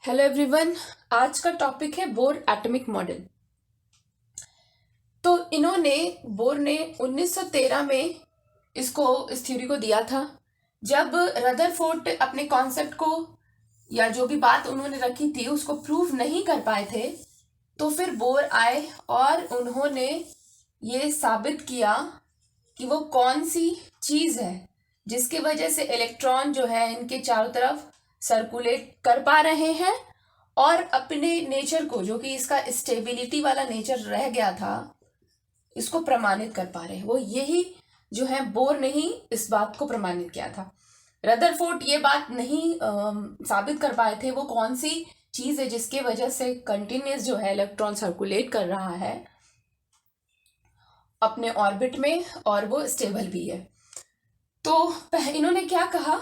Hello everyone. आज का topic है बोर एटॉमिक मॉडल। तो बोर ने 1913 में इस थ्योरी को दिया था। जब रदरफोर्ड अपने कॉन्सेप्ट को या जो भी बात उन्होंने रखी थी उसको प्रूव नहीं कर पाए थे, तो फिर बोर आए और उन्होंने ये साबित किया कि वो कौन सी चीज है जिसकी वजह से इलेक्ट्रॉन जो है इनके चारों तरफ सर्कुलेट कर पा रहे हैं और अपने नेचर को, जो कि इसका स्टेबिलिटी वाला नेचर रह गया था, इसको प्रमाणित कर पा रहे हैं। वो यही जो है बोर ने ही इस बात को प्रमाणित किया था। रदरफोर्ड ये बात नहीं साबित कर पाए थे वो कौन सी चीज है जिसके वजह से कंटिन्यूस जो है इलेक्ट्रॉन सर्कुलेट कर रहा है अपने ऑर्बिट में और वो स्टेबल भी है। तो इन्होंने क्या कहा,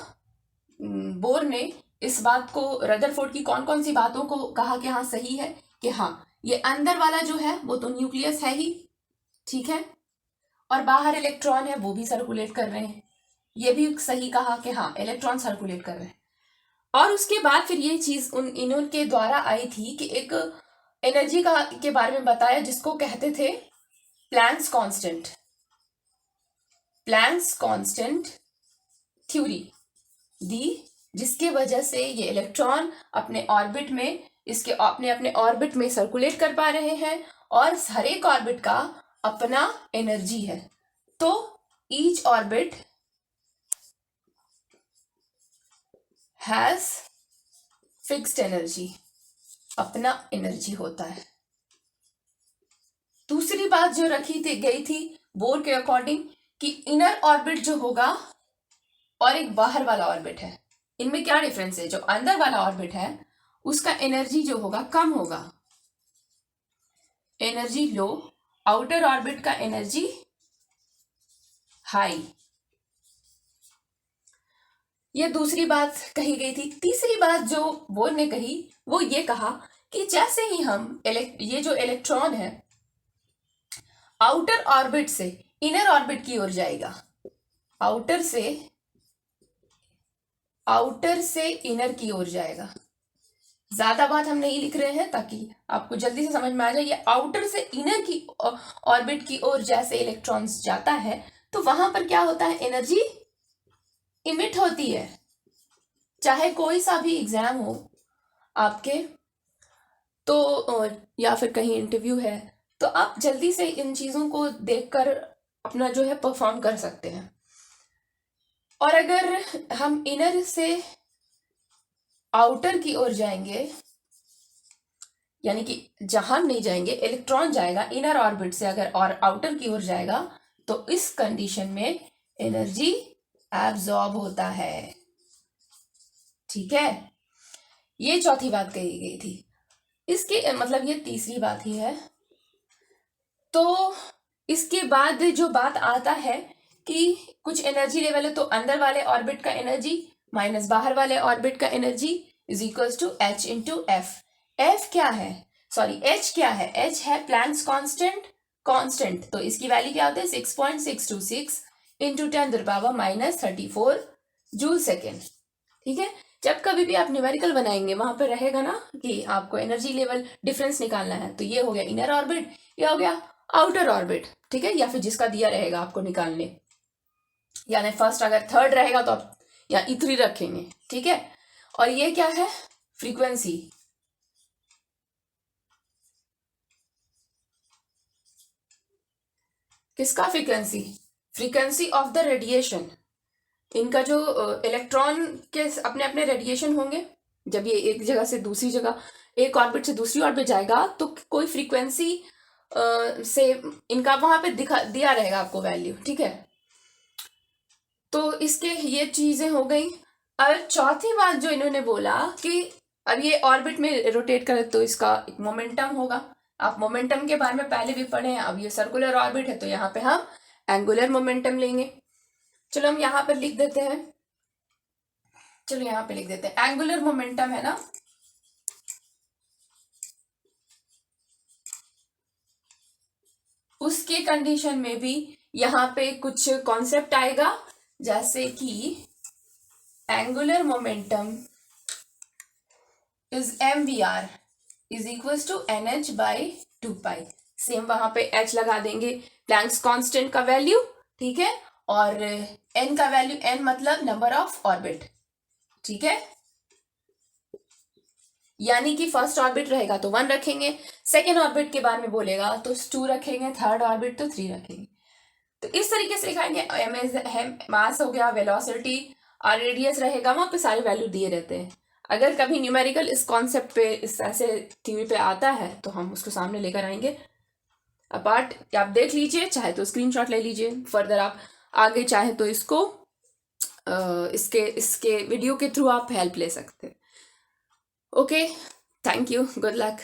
बोर ने इस बात को, रदरफोर्ड की कौन कौन सी बातों को कहा कि हाँ सही है, कि हाँ ये अंदर वाला जो है वो तो न्यूक्लियस है ही, ठीक है, और बाहर इलेक्ट्रॉन है वो भी सर्कुलेट कर रहे हैं। ये भी सही कहा कि हाँ इलेक्ट्रॉन सर्कुलेट कर रहे हैं। और उसके बाद फिर ये चीज इनके द्वारा आई थी कि एक एनर्जी का के बारे में बताया जिसको कहते थे Planck's constant. Planck's constant theory दी, जिसके वजह से ये इलेक्ट्रॉन अपने ऑर्बिट में अपने ऑर्बिट में सर्कुलेट कर पा रहे हैं और हर एक ऑर्बिट का अपना एनर्जी है। तो each orbit has fixed energy, अपना एनर्जी होता है। दूसरी बात जो रखी थी गई थी बोर के अकॉर्डिंग कि इनर ऑर्बिट जो होगा और एक बाहर वाला ऑर्बिट है, इनमें क्या डिफरेंस है। जो अंदर वाला ऑर्बिट है उसका एनर्जी जो होगा कम होगा, एनर्जी लो, आउटर ऑर्बिट का एनर्जी हाई। ये दूसरी बात कही गई थी। तीसरी बात जो बोर ने कही वो ये कहा कि जैसे ही हम ये जो इलेक्ट्रॉन है आउटर ऑर्बिट से इनर ऑर्बिट की ओर जाएगा, आउटर से इनर की ओर जाएगा। ज्यादा बात हम नहीं लिख रहे हैं ताकि आपको जल्दी से समझ में आ जाए। ये आउटर से इनर की ऑर्बिट की ओर जैसे इलेक्ट्रॉन्स जाता है तो वहां पर क्या होता है, एनर्जी इमिट होती है। चाहे कोई सा भी एग्जाम हो आपके, तो या फिर कहीं इंटरव्यू है, तो आप जल्दी से इन चीजों को देखकर अपना जो है परफॉर्म कर सकते हैं। और अगर हम इनर से आउटर की ओर जाएंगे, यानी कि जहां नहीं जाएंगे, इलेक्ट्रॉन जाएगा इनर ऑर्बिट से अगर और आउटर की ओर जाएगा, तो इस कंडीशन में एनर्जी एब्जॉर्ब होता है, ठीक है। ये चौथी बात कही गई थी। इसके मतलब ये तीसरी बात ही है। तो इसके बाद जो बात आता है कि कुछ एनर्जी लेवल है, तो अंदर वाले ऑर्बिट का एनर्जी माइनस बाहर वाले ऑर्बिट का energy is equals to h into f. F क्या है, सॉरी एच क्या है, एच है प्लैंक्स कांस्टेंट। तो इसकी वैल्यू क्या होता है 6.626 इंटू 10⁻⁻34 जूल सेकेंड, ठीक है। जब कभी भी आप न्यूमेरिकल बनाएंगे वहां पर रहेगा ना कि आपको एनर्जी लेवल डिफरेंस निकालना है, तो ये हो गया इनर ऑर्बिट, ये हो गया आउटर ऑर्बिट, ठीक है, या फिर जिसका दिया रहेगा आपको निकालने, यानी फर्स्ट अगर थर्ड रहेगा तो आप या E3 रखेंगे, ठीक है। और ये क्या है, फ्रीक्वेंसी, किसका frequency, frequency of the radiation. इनका जो इलेक्ट्रॉन के अपने अपने रेडिएशन होंगे, जब ये एक जगह से दूसरी जगह, एक ऑर्बिट से दूसरी ऑर्बिट जाएगा, तो कोई फ्रीक्वेंसी से इनका वहां पे दिया रहेगा आपको वैल्यू, ठीक है। तो इसके ये चीजें हो गई। और चौथी बात जो इन्होंने बोला कि अब ये ऑर्बिट में रोटेट करे तो इसका एक मोमेंटम होगा। आप मोमेंटम के बारे में पहले भी पढ़े हैं। अब ये सर्कुलर ऑर्बिट है तो यहाँ पे हम एंगुलर मोमेंटम लेंगे। चलो हम यहाँ पर लिख देते हैं, चलो यहाँ पे लिख देते हैं एंगुलर मोमेंटम है ना, उसके कंडीशन में भी यहाँ पे कुछ कॉन्सेप्ट आएगा, जैसे कि angular momentum is mvr is equals to nh/2 same वहां पे h लगा देंगे, प्लैंक्स कांस्टेंट का वैल्यू, ठीक है, और n का वैल्यू, n मतलब नंबर ऑफ ऑर्बिट, ठीक है, यानी कि फर्स्ट ऑर्बिट रहेगा तो 1 रखेंगे, सेकेंड ऑर्बिट के बारे में बोलेगा तो 2 रखेंगे, थर्ड ऑर्बिट तो 3 रखेंगे। तो इस तरीके से लिखाएंगे। मास हो गया, वेलोसिटी और रेडियस रहेगा, वहां पे सारे वैल्यू दिए रहते हैं। अगर कभी न्यूमेरिकल इस कॉन्सेप्ट पे, इस ऐसे थ्योरी पे आता है तो हम उसको सामने लेकर आएंगे। अपार्ट आप देख लीजिए, चाहे तो स्क्रीनशॉट ले लीजिए, फर्दर आप आगे चाहे तो इसको इसके इसके वीडियो के थ्रू आप हेल्प ले सकते हैं। Okay, thank you, good luck.